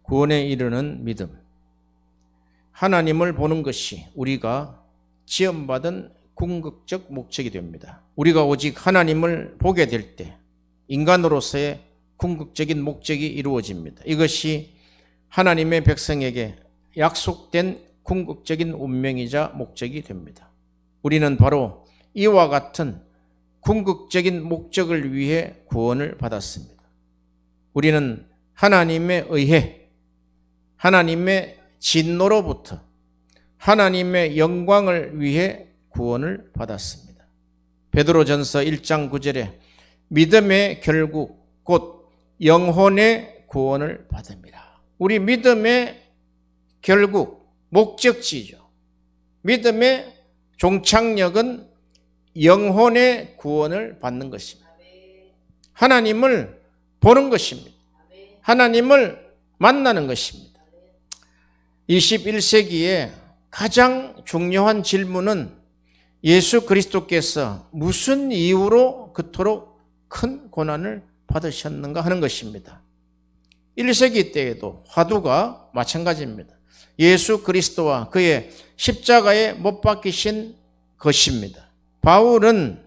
구원에 이르는 믿음. 하나님을 보는 것이 우리가 지음받은 궁극적 목적이 됩니다. 우리가 오직 하나님을 보게 될 때 인간으로서의 궁극적인 목적이 이루어집니다. 이것이 하나님의 백성에게 약속된 궁극적인 운명이자 목적이 됩니다. 우리는 바로 이와 같은 궁극적인 목적을 위해 구원을 받았습니다. 우리는 하나님에 의해 하나님의 진노로부터 하나님의 영광을 위해 구원을 받았습니다. 베드로전서 1장 9절에 믿음의 결국 곧 영혼의 구원을 받음이라. 우리 믿음의 결국 목적지죠. 믿음의 종착역은 영혼의 구원을 받는 것입니다. 하나님을 보는 것입니다. 하나님을 만나는 것입니다. 21세기에 가장 중요한 질문은 예수 그리스도께서 무슨 이유로 그토록 큰 고난을 받으셨는가 하는 것입니다. 1세기 때에도 화두가 마찬가지입니다. 예수 그리스도와 그의 십자가에 못 박히신 것입니다. 바울은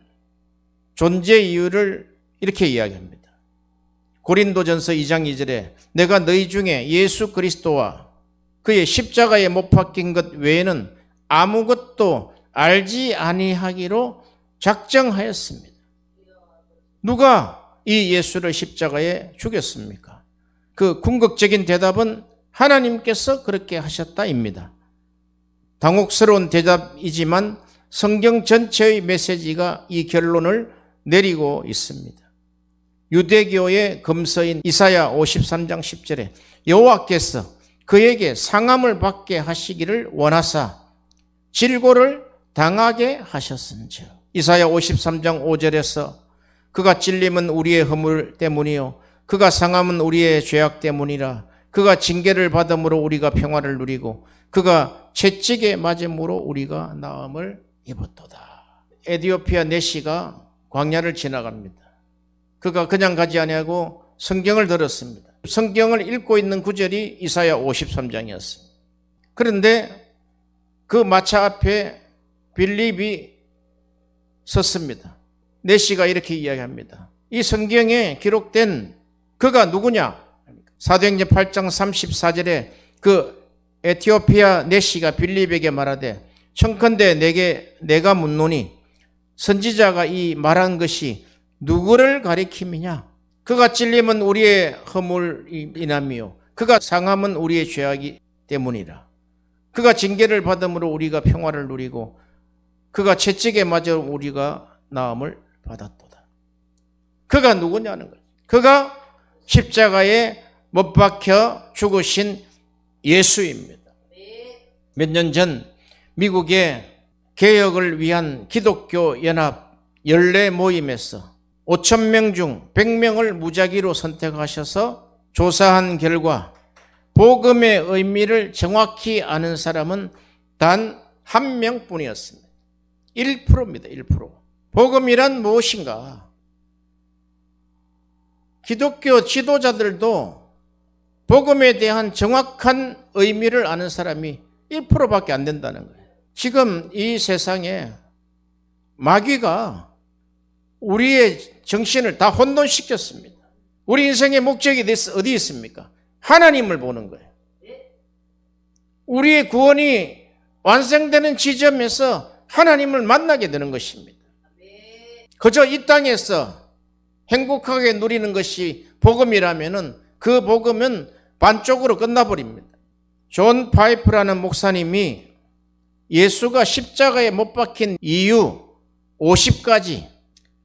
존재 이유를 이렇게 이야기합니다. 고린도전서 2장 2절에 내가 너희 중에 예수 그리스도와 그의 십자가에 못 박힌 것 외에는 아무것도 알지 아니하기로 작정하였습니다. 누가 이 예수를 십자가에 죽였습니까? 그 궁극적인 대답은 하나님께서 그렇게 하셨다입니다. 당혹스러운 대답이지만 성경 전체의 메시지가 이 결론을 내리고 있습니다. 유대교의 검서인 이사야 53장 10절에 여호와께서 그에게 상함을 받게 하시기를 원하사 질고를 당하게 하셨은즉. 이사야 53장 5절에서 그가 찔림은 우리의 허물 때문이요 그가 상함은 우리의 죄악 때문이라. 그가 징계를 받음으로 우리가 평화를 누리고 그가 채찍에 맞음으로 우리가 나음을 입었도다. 에티오피아 내시가 광야를 지나갑니다. 그가 그냥 가지 아니하고 성경을 들었습니다. 성경을 읽고 있는 구절이 이사야 53장이었습니다. 그런데 그 마차 앞에 빌립이 섰습니다. 내시가 이렇게 이야기합니다. 이 성경에 기록된 그가 누구냐? 사도행전 8장 34절에 그 에티오피아 내시가 빌립에게 말하되 청컨대 내가 묻노니 선지자가 이 말한 것이 누구를 가리킴이냐? 그가 찔림은 우리의 허물이나며 그가 상함은 우리의 죄악이 때문이라. 그가 징계를 받음으로 우리가 평화를 누리고 그가 채찍에 맞아 우리가 나음을 받았도다. 그가 누구냐는 거예요. 그가 십자가에 못 박혀 죽으신 예수입니다. 몇 년 전 미국의 개혁을 위한 기독교 연합 연례 모임에서 5,000명 중 100명을 무작위로 선택하셔서 조사한 결과 복음의 의미를 정확히 아는 사람은 단 1명뿐이었습니다. 1%입니다. 1%. 복음이란 무엇인가? 기독교 지도자들도 복음에 대한 정확한 의미를 아는 사람이 1%밖에 안 된다는 거예요. 지금 이 세상에 마귀가 우리의 정신을 다 혼돈시켰습니다. 우리 인생의 목적이 어디 있습니까? 하나님을 보는 거예요. 우리의 구원이 완성되는 지점에서 하나님을 만나게 되는 것입니다. 그저 이 땅에서 행복하게 누리는 것이 복음이라면 그 복음은 반쪽으로 끝나버립니다. 존 파이프라는 목사님이 예수가 십자가에 못 박힌 이유 50가지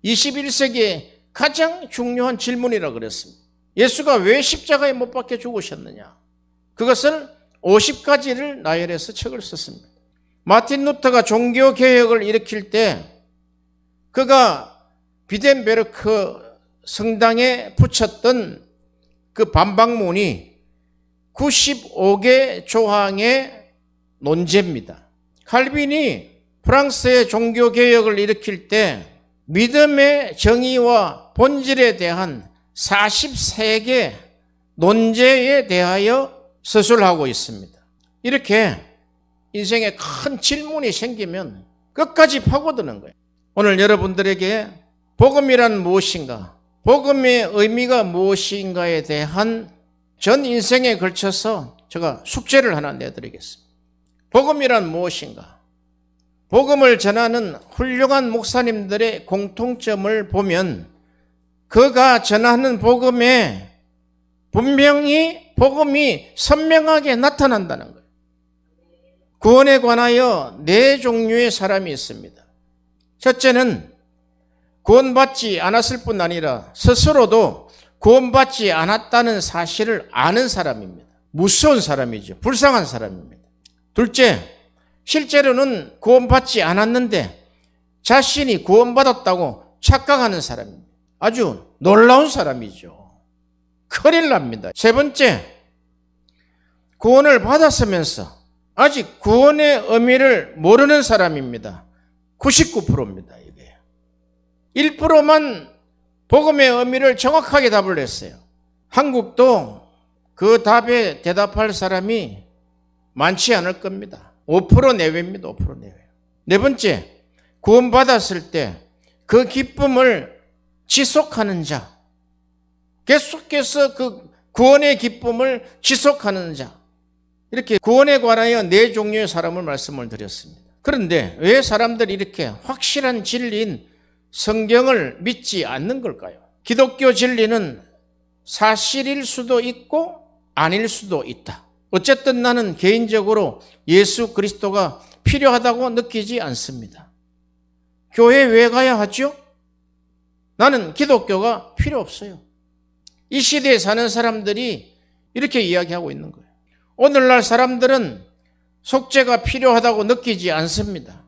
21세기의 가장 중요한 질문이라고 그랬습니다. 예수가 왜 십자가에 못 박혀 죽으셨느냐? 그것을 50가지를 나열해서 책을 썼습니다. 마틴 루터가 종교개혁을 일으킬 때 그가 비덴베르크 성당에 붙였던 그 반박문이 95개 조항의 논제입니다. 칼빈이 프랑스의 종교개혁을 일으킬 때 믿음의 정의와 본질에 대한 43개 논제에 대하여 서술하고 있습니다. 이렇게 인생에 큰 질문이 생기면 끝까지 파고드는 거예요. 오늘 여러분들에게 복음이란 무엇인가, 복음의 의미가 무엇인가에 대한 전 인생에 걸쳐서 제가 숙제를 하나 내드리겠습니다. 복음이란 무엇인가? 복음을 전하는 훌륭한 목사님들의 공통점을 보면 그가 전하는 복음에 분명히 복음이 선명하게 나타난다는 거예요. 구원에 관하여 네 종류의 사람이 있습니다. 첫째는 구원받지 않았을 뿐 아니라 스스로도 구원받지 않았다는 사실을 아는 사람입니다. 무서운 사람이죠. 불쌍한 사람입니다. 둘째, 실제로는 구원받지 않았는데 자신이 구원받았다고 착각하는 사람입니다. 아주 놀라운 사람이죠. 큰일 납니다. 세 번째, 구원을 받았으면서 아직 구원의 의미를 모르는 사람입니다. 99%입니다. 이게 1%만 복음의 의미를 정확하게 답을 냈어요. 한국도 그 답에 대답할 사람이 많지 않을 겁니다. 5% 내외입니다. 5% 내외. 네 번째, 구원받았을 때 그 기쁨을 지속하는 자, 계속해서 그 구원의 기쁨을 지속하는 자, 이렇게 구원에 관하여 네 종류의 사람을 말씀을 드렸습니다. 그런데 왜 사람들이 이렇게 확실한 진리인 성경을 믿지 않는 걸까요? 기독교 진리는 사실일 수도 있고 아닐 수도 있다. 어쨌든 나는 개인적으로 예수 그리스도가 필요하다고 느끼지 않습니다. 교회 왜 가야 하죠? 나는 기독교가 필요 없어요. 이 시대에 사는 사람들이 이렇게 이야기하고 있는 거예요. 오늘날 사람들은 속죄가 필요하다고 느끼지 않습니다.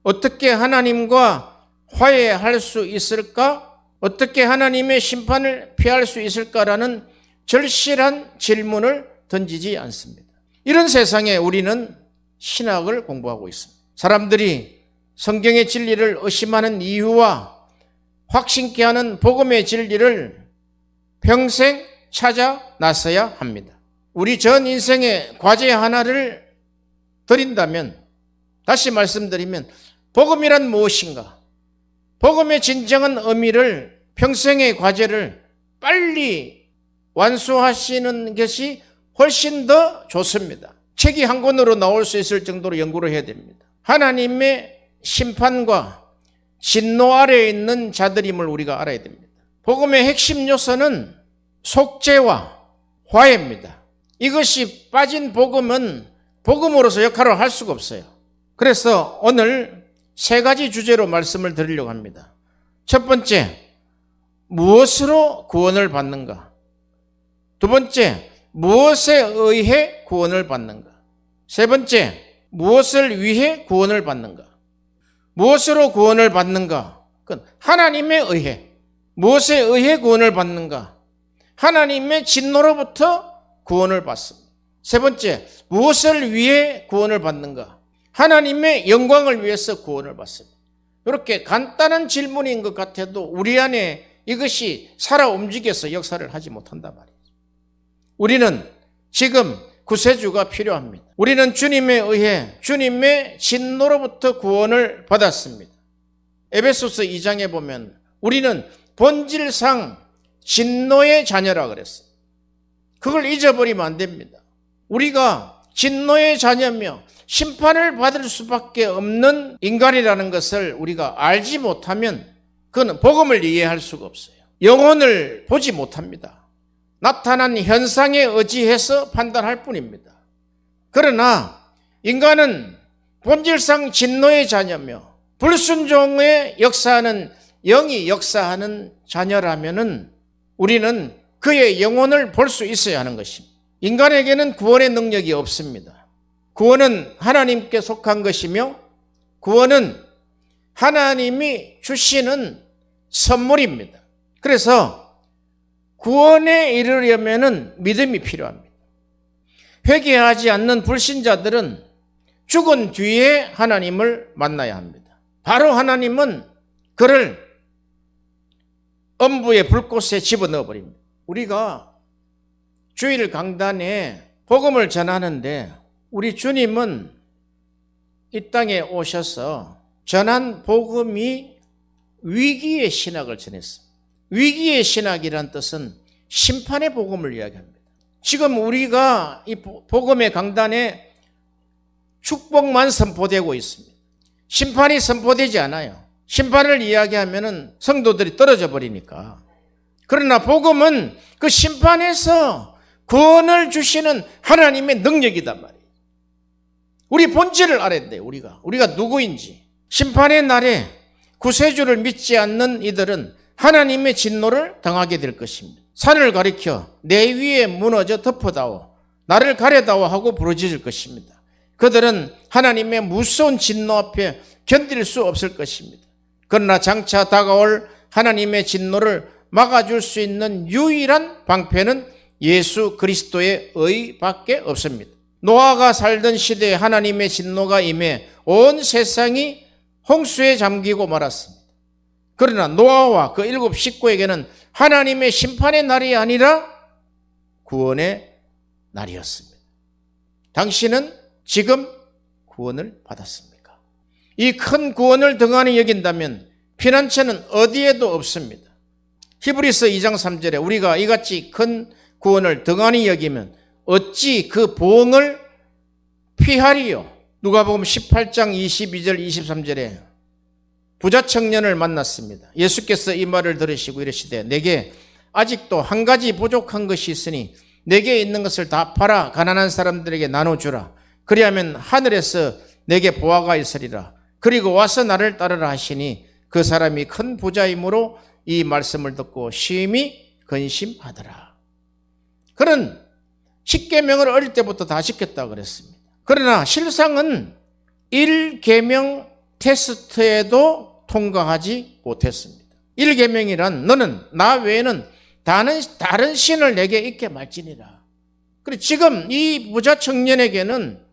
어떻게 하나님과 화해할 수 있을까? 어떻게 하나님의 심판을 피할 수 있을까라는 절실한 질문을 던지지 않습니다. 이런 세상에 우리는 신학을 공부하고 있습니다. 사람들이 성경의 진리를 의심하는 이유와 확신케 하는 복음의 진리를 평생 찾아 나서야 합니다. 우리 전 인생의 과제 하나를 드린다면, 다시 말씀드리면 복음이란 무엇인가? 복음의 진정한 의미를, 평생의 과제를 빨리 완수하시는 것이 훨씬 더 좋습니다. 책이 한 권으로 나올 수 있을 정도로 연구를 해야 됩니다. 하나님의 심판과 진노 아래에 있는 자들임을 우리가 알아야 됩니다. 복음의 핵심 요소는 속죄와 화해입니다. 이것이 빠진 복음은 복음으로서 역할을 할 수가 없어요. 그래서 오늘 세 가지 주제로 말씀을 드리려고 합니다. 첫 번째, 무엇으로 구원을 받는가? 두 번째, 무엇에 의해 구원을 받는가? 세 번째, 무엇을 위해 구원을 받는가? 무엇으로 구원을 받는가? 그건 하나님에 의해. 무엇에 의해 구원을 받는가? 하나님의 진노로부터 구원을 받습니다. 세 번째, 무엇을 위해 구원을 받는가? 하나님의 영광을 위해서 구원을 받습니다. 이렇게 간단한 질문인 것 같아도 우리 안에 이것이 살아 움직여서 역사를 하지 못한단 말이에요. 우리는 지금 구세주가 필요합니다. 우리는 주님에 의해 주님의 진노로부터 구원을 받았습니다. 에베소서 2장에 보면 우리는 본질상 진노의 자녀라 그랬어요. 그걸 잊어버리면 안 됩니다. 우리가 진노의 자녀며 심판을 받을 수밖에 없는 인간이라는 것을 우리가 알지 못하면 그건 복음을 이해할 수가 없어요. 영혼을 보지 못합니다. 나타난 현상에 의지해서 판단할 뿐입니다. 그러나 인간은 본질상 진노의 자녀며 불순종의 역사하는 영이 역사하는 자녀라면은 우리는 그의 영혼을 볼 수 있어야 하는 것입니다. 인간에게는 구원의 능력이 없습니다. 구원은 하나님께 속한 것이며 구원은 하나님이 주시는 선물입니다. 그래서 구원에 이르려면 믿음이 필요합니다. 회개하지 않는 불신자들은 죽은 뒤에 하나님을 만나야 합니다. 바로 하나님은 그를 엄부의 불꽃에 집어넣어 버립니다. 우리가 주일 강단에 복음을 전하는데 우리 주님은 이 땅에 오셔서 전한 복음이 위기의 신학을 전했습니다. 위기의 신학이란 뜻은 심판의 복음을 이야기합니다. 지금 우리가 이 복음의 강단에 축복만 선포되고 있습니다. 심판이 선포되지 않아요. 심판을 이야기하면 성도들이 떨어져 버리니까. 그러나 복음은 그 심판에서 구원을 주시는 하나님의 능력이단 말이에요. 우리 본질을 알아야 돼요. 우리가 누구인지. 심판의 날에 구세주를 믿지 않는 이들은 하나님의 진노를 당하게 될 것입니다. 산을 가리켜 내 위에 무너져 덮어다오, 나를 가려다오 하고 부르짖을 것입니다. 그들은 하나님의 무서운 진노 앞에 견딜 수 없을 것입니다. 그러나 장차 다가올 하나님의 진노를 막아줄 수 있는 유일한 방패는 예수 그리스도의 의밖에 없습니다. 노아가 살던 시대에 하나님의 진노가 임해 온 세상이 홍수에 잠기고 말았습니다. 그러나 노아와 그 7 식구에게는 하나님의 심판의 날이 아니라 구원의 날이었습니다. 당신은 지금 구원을 받았습니까? 이 큰 구원을 등한히 여긴다면 피난처는 어디에도 없습니다. 히브리서 2장 3절에 우리가 이같이 큰 구원을 등한히 여기면 어찌 그 보응을 피하리요? 누가복음 18장 22절 23절에 부자 청년을 만났습니다. 예수께서 이 말을 들으시고 이르시되 내게 아직도 한 가지 부족한 것이 있으니 내게 있는 것을 다 팔아 가난한 사람들에게 나눠주라. 그리하면 하늘에서 내게 보화가 있으리라. 그리고 와서 나를 따르라 하시니 그 사람이 큰 부자이므로 이 말씀을 듣고 심히 근심하더라. 그는 십계명을 어릴 때부터 다 지켰다고 그랬습니다. 그러나 실상은 1계명 테스트에도 통과하지 못했습니다. 1계명이란 너는 나 외에는 다른 신을 내게 있게 말지니라. 그리고 지금 이 부자 청년에게는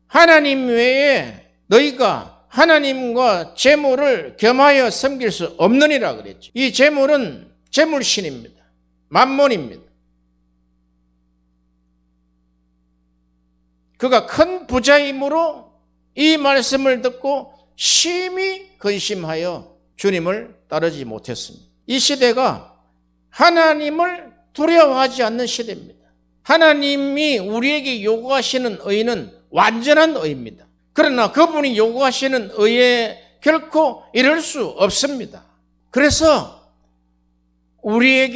하나님 외에 너희가 하나님과 재물을 겸하여 섬길 수 없느니라 그랬죠. 이 재물은 재물신입니다. 만몬입니다. 그가 큰 부자이므로 이 말씀을 듣고 심히 근심하여 주님을 따르지 못했습니다. 이 시대가 하나님을 두려워하지 않는 시대입니다. 하나님이 우리에게 요구하시는 의는 완전한 의입니다. 그러나 그분이 요구하시는 의에 결코 이를 수 없습니다. 그래서 우리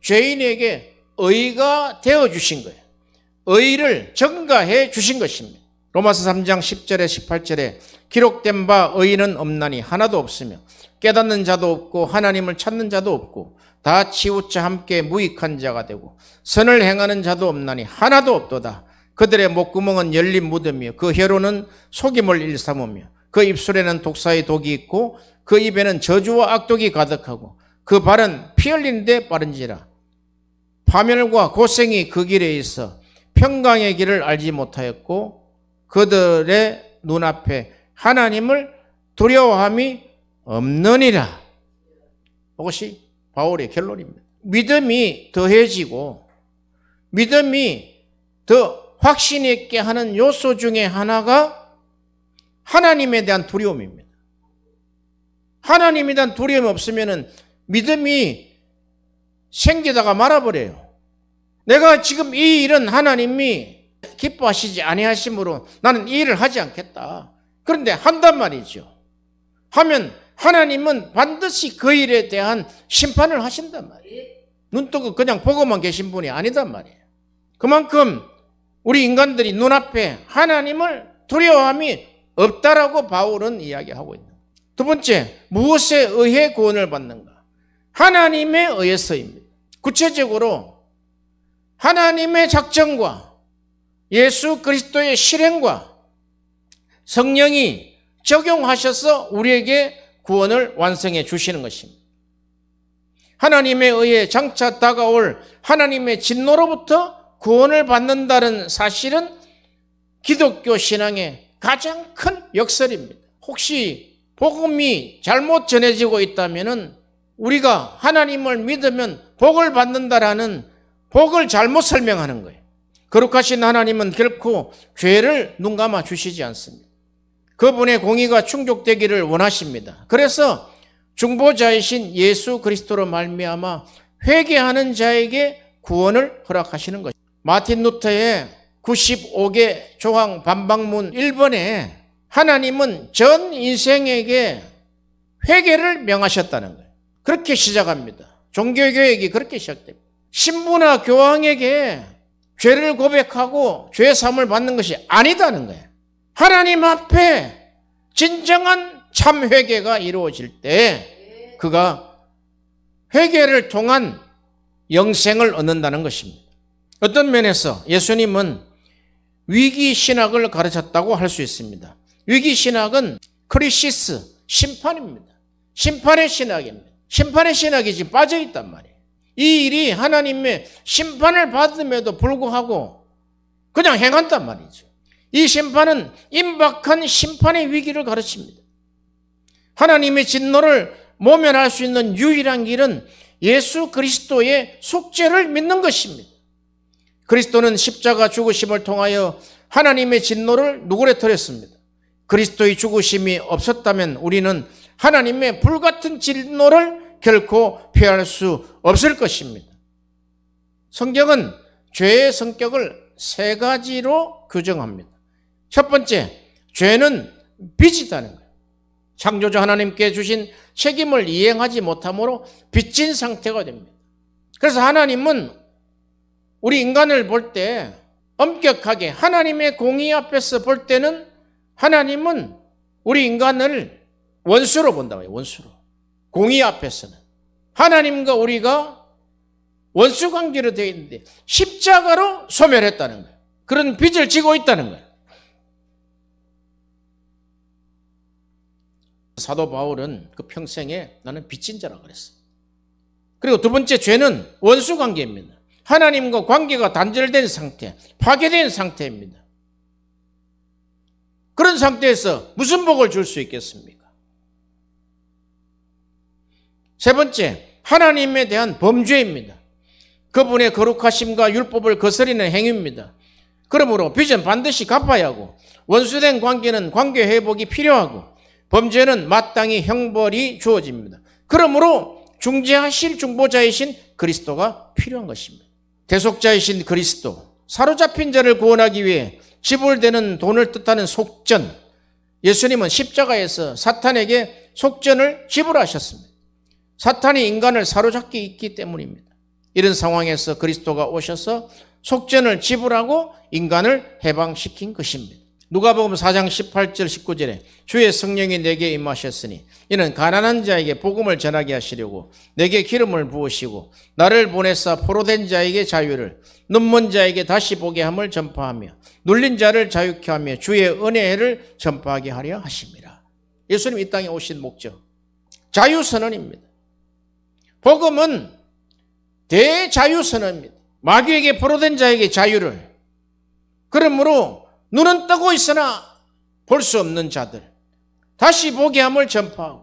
죄인에게 의가 되어주신 거예요. 의를 전가해 주신 것입니다. 로마서 3장 10절에 18절에 기록된 바 의인은 없나니 하나도 없으며 깨닫는 자도 없고 하나님을 찾는 자도 없고 다 치우쳐 함께 무익한 자가 되고 선을 행하는 자도 없나니 하나도 없도다. 그들의 목구멍은 열린 무덤이며 그 혀로는 속임을 일삼으며 그 입술에는 독사의 독이 있고 그 입에는 저주와 악독이 가득하고 그 발은 피 흘리는 데 빠른지라. 파멸과 고생이 그 길에 있어 평강의 길을 알지 못하였고 그들의 눈앞에 하나님을 두려워함이 없느니라. 이것이 바울의 결론입니다. 믿음이 더해지고 믿음이 더 확신 있게 하는 요소 중에 하나가 하나님에 대한 두려움입니다. 하나님에 대한 두려움이 없으면 믿음이 생기다가 말아버려요. 내가 지금 이 일은 하나님이 기뻐하시지 아니하심으로 나는 이 일을 하지 않겠다. 그런데 한단 말이죠. 하면 하나님은 반드시 그 일에 대한 심판을 하신단 말이에요. 눈 뜨고 그냥 보고만 계신 분이 아니단 말이에요. 그만큼 우리 인간들이 눈앞에 하나님을 두려워함이 없다라고 바울은 이야기하고 있는 거예요. 두 번째, 무엇에 의해 구원을 받는가? 하나님에 의해서입니다. 구체적으로 하나님의 작정과 예수 그리스도의 실행과 성령이 적용하셔서 우리에게 구원을 완성해 주시는 것입니다. 하나님에 의해 장차 다가올 하나님의 진노로부터 구원을 받는다는 사실은 기독교 신앙의 가장 큰 역설입니다. 혹시 복음이 잘못 전해지고 있다면 우리가 하나님을 믿으면 복을 받는다라는 복을 잘못 설명하는 거예요. 거룩하신 하나님은 결코 죄를 눈감아 주시지 않습니다. 그분의 공의가 충족되기를 원하십니다. 그래서 중보자이신 예수 그리스도로 말미암아 회개하는 자에게 구원을 허락하시는 것입니다. 마틴 루터의 95개 조항 반박문 1번에 하나님은 전 인생에게 회개를 명하셨다는 거예요. 그렇게 시작합니다. 종교개혁이 그렇게 시작됩니다. 신부나 교황에게 죄를 고백하고 죄 사함을 받는 것이 아니다는 거예요. 하나님 앞에 진정한 참 회개가 이루어질 때 그가 회개를 통한 영생을 얻는다는 것입니다. 어떤 면에서 예수님은 위기신학을 가르쳤다고 할 수 있습니다. 위기신학은 크리시스, 심판입니다. 심판의 신학입니다. 심판의 신학이 지금 빠져있단 말이에요. 이 일이 하나님의 심판을 받음에도 불구하고 그냥 행한단 말이죠. 이 심판은 임박한 심판의 위기를 가르칩니다. 하나님의 진노를 모면할 수 있는 유일한 길은 예수 그리스도의 속죄를 믿는 것입니다. 그리스도는 십자가 죽으심을 통하여 하나님의 진노를 누그러뜨렸습니다. 그리스도의 죽으심이 없었다면 우리는 하나님의 불같은 진노를 결코 피할 수 없을 것입니다. 성경은 죄의 성격을 세 가지로 규정합니다. 첫 번째, 죄는 빚이다는 거예요. 창조주 하나님께 주신 책임을 이행하지 못함으로 빚진 상태가 됩니다. 그래서 하나님은 우리 인간을 볼 때 엄격하게 하나님의 공의 앞에서 볼 때는 하나님은 우리 인간을 원수로 본다고 해요. 원수로. 공의 앞에서는. 하나님과 우리가 원수 관계로 되어 있는데 십자가로 소멸했다는 거예요. 그런 빚을 지고 있다는 거예요. 사도 바울은 그 평생에 나는 빚진 자라고 그랬어요. 그리고 두 번째, 죄는 원수 관계입니다. 하나님과 관계가 단절된 상태, 파괴된 상태입니다. 그런 상태에서 무슨 복을 줄 수 있겠습니까? 세 번째, 하나님에 대한 범죄입니다. 그분의 거룩하심과 율법을 거스리는 행위입니다. 그러므로 빚은 반드시 갚아야 하고 원수된 관계는 관계 회복이 필요하고 범죄는 마땅히 형벌이 주어집니다. 그러므로 중재하실 중보자이신 그리스도가 필요한 것입니다. 대속자이신 그리스도, 사로잡힌 자를 구원하기 위해 지불되는 돈을 뜻하는 속전, 예수님은 십자가에서 사탄에게 속전을 지불하셨습니다. 사탄이 인간을 사로잡기 있기 때문입니다. 이런 상황에서 그리스도가 오셔서 속전을 지불하고 인간을 해방시킨 것입니다. 누가복음 4장 18절 19절에 주의 성령이 내게 임하셨으니 이는 가난한 자에게 복음을 전하게 하시려고 내게 기름을 부으시고 나를 보내사 포로된 자에게 자유를, 눈먼 자에게 다시 보게 함을 전파하며 눌린 자를 자유케 하며 주의 은혜를 전파하게 하려 하심이라. 예수님 이 땅에 오신 목적, 자유선언입니다. 복음은 대자유선언입니다. 마귀에게 포로된 자에게 자유를, 그러므로 눈은 뜨고 있으나 볼 수 없는 자들 다시 보게 함을 전파하고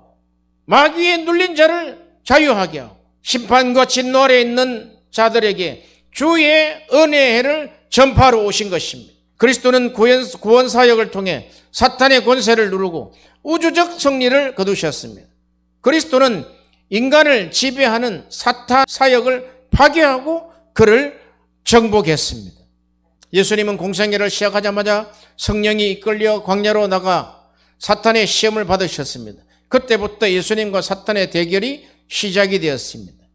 마귀에 눌린 자를 자유하게 하고 심판과 진노 아래 있는 자들에게 주의 은혜를 전파하러 오신 것입니다. 그리스도는 구원 사역을 통해 사탄의 권세를 누르고 우주적 승리를 거두셨습니다. 그리스도는 인간을 지배하는 사탄 사역을 파괴하고 그를 정복했습니다. 예수님은 공생애를 시작하자마자 성령이 이끌려 광야로 나가 사탄의 시험을 받으셨습니다. 그때부터 예수님과 사탄의 대결이 시작이 되었습니다.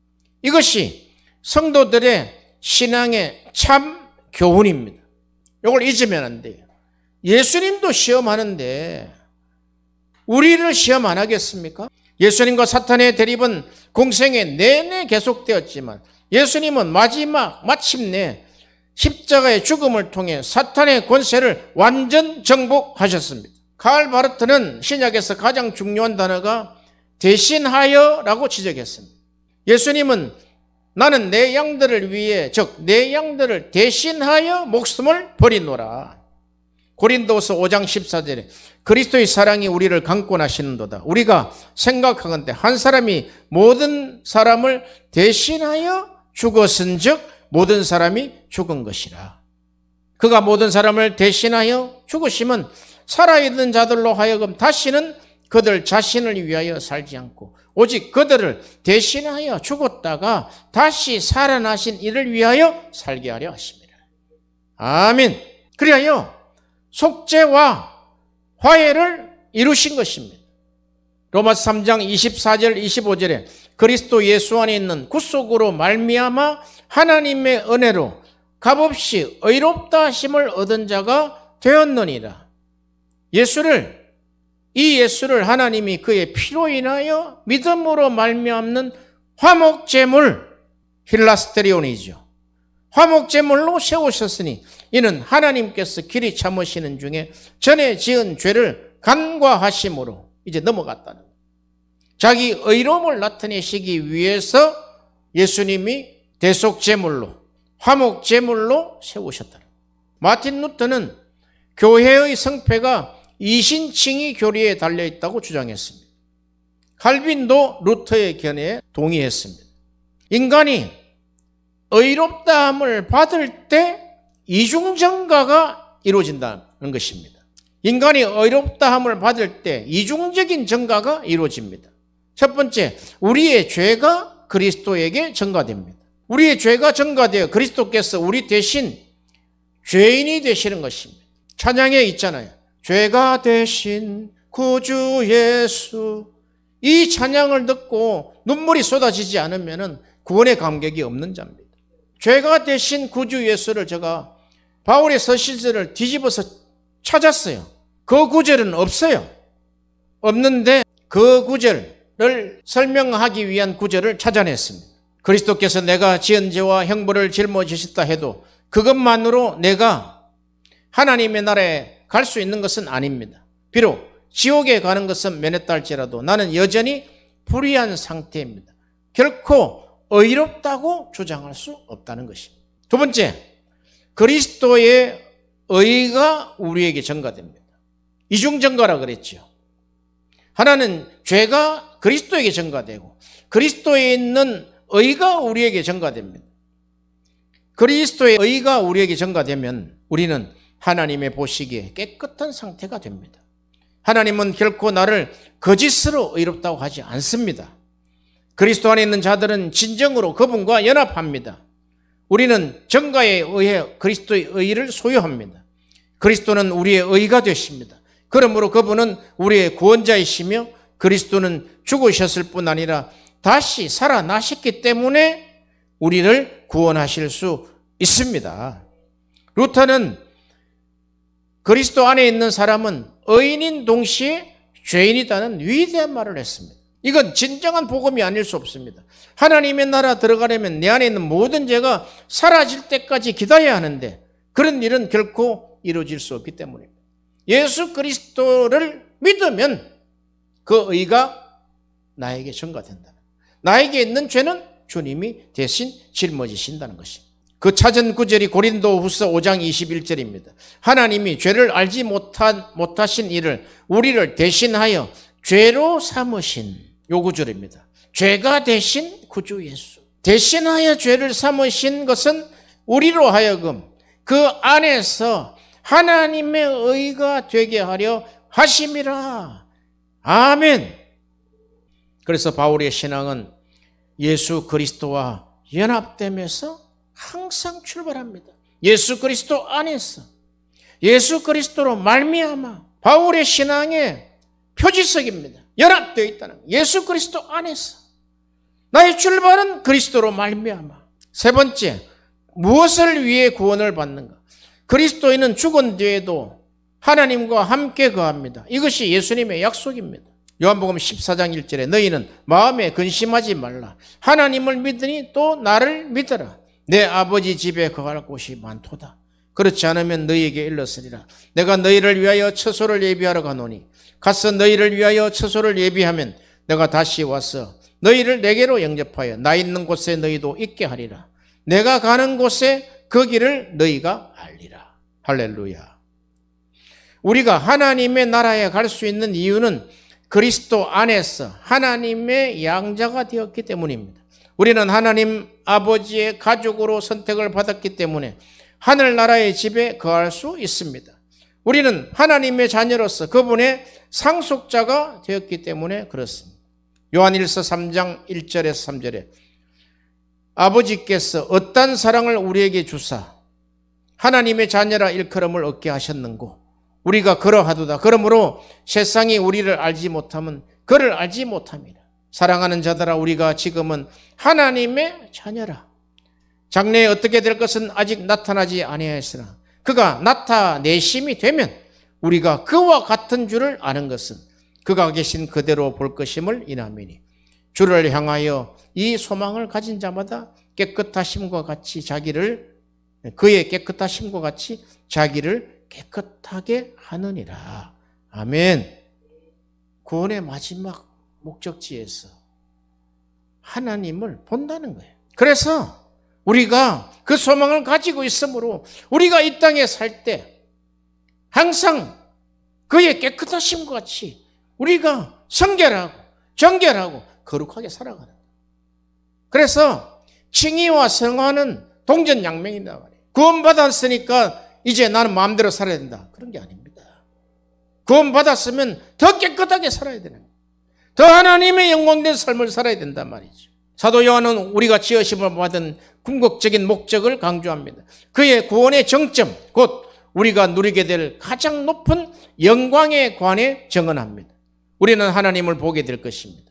이것이 성도들의 신앙의 참 교훈입니다. 이걸 잊으면 안 돼요. 예수님도 시험하는데 우리를 시험 안 하겠습니까? 예수님과 사탄의 대립은 공생애 내내 계속되었지만 예수님은 마침내 십자가의 죽음을 통해 사탄의 권세를 완전 정복하셨습니다. 칼 바르트는 신약에서 가장 중요한 단어가 대신하여라고 지적했습니다. 예수님은 나는 내 양들을 위해, 즉 내 양들을 대신하여 목숨을 버리노라. 고린도서 5장 14절에 그리스도의 사랑이 우리를 강권하시는도다. 우리가 생각하건대 한 사람이 모든 사람을 대신하여 죽었은즉 모든 사람이 죽은 것이라. 그가 모든 사람을 대신하여 죽으심은 살아있는 자들로 하여금 다시는 그들 자신을 위하여 살지 않고 오직 그들을 대신하여 죽었다가 다시 살아나신 이를 위하여 살게 하려 하심이라. 아멘. 그리하여 속죄와 화해를 이루신 것입니다. 로마서 3장 24절 25절에 그리스도 예수 안에 있는 구속으로 말미암아 하나님의 은혜로 값없이 의롭다 하심을 얻은 자가 되었느니라. 이 예수를 하나님이 그의 피로 인하여 믿음으로 말미암는 화목제물, 힐라스테리온이죠. 화목제물로 세우셨으니 이는 하나님께서 길이 참으시는 중에 전에 지은 죄를 간과하심으로 이제 넘어갔다는 거예요. 자기 의로움을 나타내시기 위해서 예수님이 대속제물로, 화목제물로 세우셨다는 거예요. 마틴 루터는 교회의 성패가 이신칭의 교리에 달려있다고 주장했습니다. 칼빈도 루터의 견해에 동의했습니다. 인간이 의롭다함을 받을 때 이중전가가 이루어진다는 것입니다. 인간이 의롭다함을 받을 때 이중적인 전가가 이루어집니다. 첫 번째, 우리의 죄가 그리스도에게 전가됩니다. 우리의 죄가 전가되어 그리스도께서 우리 대신 죄인이 되시는 것입니다. 찬양에 있잖아요. 죄가 되신 구주 예수. 이 찬양을 듣고 눈물이 쏟아지지 않으면 구원의 감격이 없는 자입니다. 죄가 되신 구주 예수를 제가 바울의 서신서를 뒤집어서 찾았어요. 그 구절은 없어요. 없는데 그 구절을 설명하기 위한 구절을 찾아냈습니다. 그리스도께서 내가 지은 죄와 형벌을 짊어지셨다 해도 그것만으로 내가 하나님의 나라에 갈 수 있는 것은 아닙니다. 비록 지옥에 가는 것은 면했다 할지라도 나는 여전히 불의한 상태입니다. 결코 의롭다고 주장할 수 없다는 것입니다. 두 번째, 그리스도의 의가 우리에게 전가됩니다. 이중전가라 그랬죠. 하나는 죄가 그리스도에게 전가되고 그리스도에 있는 의가 우리에게 전가됩니다. 그리스도의 의가 우리에게 전가되면 우리는 하나님의 보시기에 깨끗한 상태가 됩니다. 하나님은 결코 나를 거짓으로 의롭다고 하지 않습니다. 그리스도 안에 있는 자들은 진정으로 그분과 연합합니다. 우리는 전가에 의해 그리스도의 의를 소유합니다. 그리스도는 우리의 의가 되십니다. 그러므로 그분은 우리의 구원자이시며 그리스도는 죽으셨을 뿐 아니라 다시 살아나셨기 때문에 우리를 구원하실 수 있습니다. 루터는 그리스도 안에 있는 사람은 의인인 동시에 죄인이다는 위대한 말을 했습니다. 이건 진정한 복음이 아닐 수 없습니다. 하나님의 나라 들어가려면 내 안에 있는 모든 죄가 사라질 때까지 기다려야 하는데 그런 일은 결코 이루어질 수 없기 때문입니다. 예수 그리스도를 믿으면 그 의가 나에게 전가된다. 나에게 있는 죄는 주님이 대신 짊어지신다는 것입니다. 그 찾은 구절이 고린도후서 5장 21절입니다. 하나님이 죄를 알지 못하신 이를 우리를 대신하여 죄로 삼으신 요 구절입니다. 죄가 대신 구주 예수. 대신하여 죄를 삼으신 것은 우리로 하여금 그 안에서 하나님의 의가 되게 하려 하심이라. 아멘. 그래서 바울의 신앙은 예수 그리스도와 연합되면서 항상 출발합니다. 예수 그리스도 안에서 예수 그리스도로 말미암아 바울의 신앙의 표지석입니다. 연합되어 있다는 거예요. 예수 그리스도 안에서 나의 출발은 그리스도로 말미암아. 세 번째, 무엇을 위해 구원을 받는가? 그리스도인은 죽은 뒤에도 하나님과 함께 거합니다. 이것이 예수님의 약속입니다. 요한복음 14장 1절에 너희는 마음에 근심하지 말라. 하나님을 믿으니 또 나를 믿어라. 내 아버지 집에 거할 곳이 많도다. 그렇지 않으면 너희에게 일렀으리라. 내가 너희를 위하여 처소를 예비하러 가노니 가서 너희를 위하여 처소를 예비하면 내가 다시 와서 너희를 내게로 영접하여 나 있는 곳에 너희도 있게 하리라. 내가 가는 곳에 그 길을 너희가 알리라. 할렐루야. 우리가 하나님의 나라에 갈 수 있는 이유는 그리스도 안에서 하나님의 양자가 되었기 때문입니다. 우리는 하나님 아버지의 가족으로 선택을 받았기 때문에 하늘나라의 집에 거할 수 있습니다. 우리는 하나님의 자녀로서 그분의 상속자가 되었기 때문에 그렇습니다. 요한일서 3장 1절에서 3절에 아버지께서 어떤 사랑을 우리에게 주사 하나님의 자녀라 일컬음을 얻게 하셨는고 우리가 그러하도다. 그러므로 세상이 우리를 알지 못하면 그를 알지 못합니다. 사랑하는 자들아 우리가 지금은 하나님의 자녀라. 장래에 어떻게 될 것은 아직 나타나지 아니하였으나 그가 나타내심이 되면 우리가 그와 같은 줄을 아는 것은 그가 계신 그대로 볼 것임을 인함이니 주를 향하여 이 소망을 가진 자마다 깨끗하심과 같이 그의 깨끗하심과 같이 자기를 깨끗하게 하느니라. 아멘. 구원의 마지막 목적지에서 하나님을 본다는 거예요. 그래서 우리가 그 소망을 가지고 있으므로 우리가 이 땅에 살 때 항상 그의 깨끗하심과 같이 우리가 성결하고 정결하고 거룩하게 살아가는 거예요. 그래서 칭의와 성화는 동전양면이다 말이에요. 구원받았으니까 이제 나는 마음대로 살아야 된다. 그런 게 아닙니다. 구원받았으면 더 깨끗하게 살아야 되는 거예요. 더 하나님의 영광된 삶을 살아야 된단 말이죠. 사도 요한은 우리가 지으심을 받은 궁극적인 목적을 강조합니다. 그의 구원의 정점, 곧 우리가 누리게 될 가장 높은 영광에 관해 정언합니다. 우리는 하나님을 보게 될 것입니다.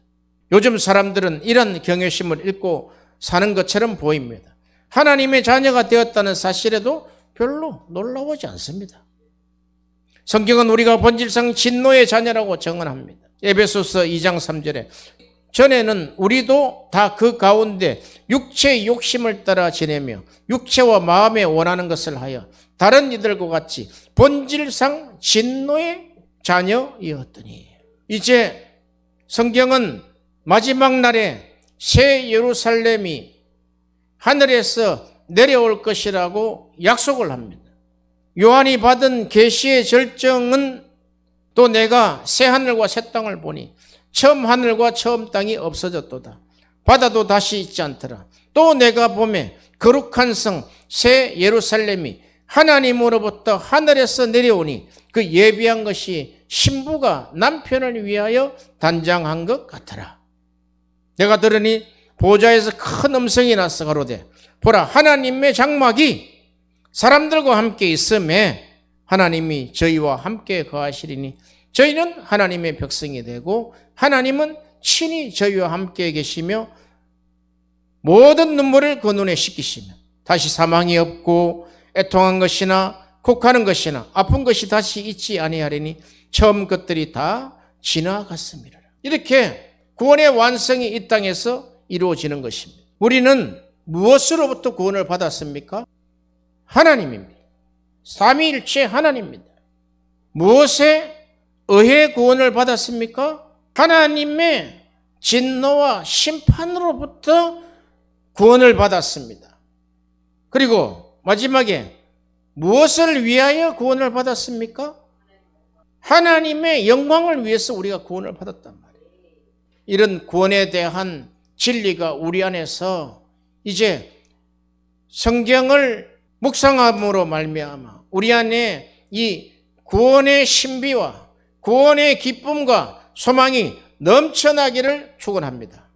요즘 사람들은 이런 경외심을 잃고 사는 것처럼 보입니다. 하나님의 자녀가 되었다는 사실에도 별로 놀라워하지 않습니다. 성경은 우리가 본질상 진노의 자녀라고 정언합니다. 에베소서 2장 3절에 전에는 우리도 다 그 가운데 육체의 욕심을 따라 지내며 육체와 마음에 원하는 것을 하여 다른 이들과 같이 본질상 진노의 자녀이었더니 이제 성경은 마지막 날에 새 예루살렘이 하늘에서 내려올 것이라고 약속을 합니다. 요한이 받은 계시의 절정은 또 내가 새 하늘과 새 땅을 보니 처음 하늘과 처음 땅이 없어졌도다. 바다도 다시 있지 않더라. 또 내가 보매 거룩한 성 새 예루살렘이 하나님으로부터 하늘에서 내려오니 그 예비한 것이 신부가 남편을 위하여 단장한 것 같더라. 내가 들으니 보좌에서 큰 음성이 나서 가로되 보라 하나님의 장막이 사람들과 함께 있음에 하나님이 저희와 함께 거하시리니 저희는 하나님의 백성이 되고 하나님은 친히 저희와 함께 계시며 모든 눈물을 그 눈에 씻기시며 다시 사망이 없고 애통한 것이나 곡하는 것이나 아픈 것이 다시 있지 아니하리니 처음 것들이 다 지나갔습니다. 이렇게 구원의 완성이 이 땅에서 이루어지는 것입니다. 우리는 무엇으로부터 구원을 받았습니까? 하나님입니다. 삼위일체 하나님입니다. 무엇에 의해 구원을 받았습니까? 하나님의 진노와 심판으로부터 구원을 받았습니다. 그리고 마지막에 무엇을 위하여 구원을 받았습니까? 하나님의 영광을 위해서 우리가 구원을 받았단 말이에요. 이런 구원에 대한 진리가 우리 안에서 이제 성경을 묵상함으로 말미암아 우리 안에 이 구원의 신비와 구원의 기쁨과 소망이 넘쳐나기를 축원합니다.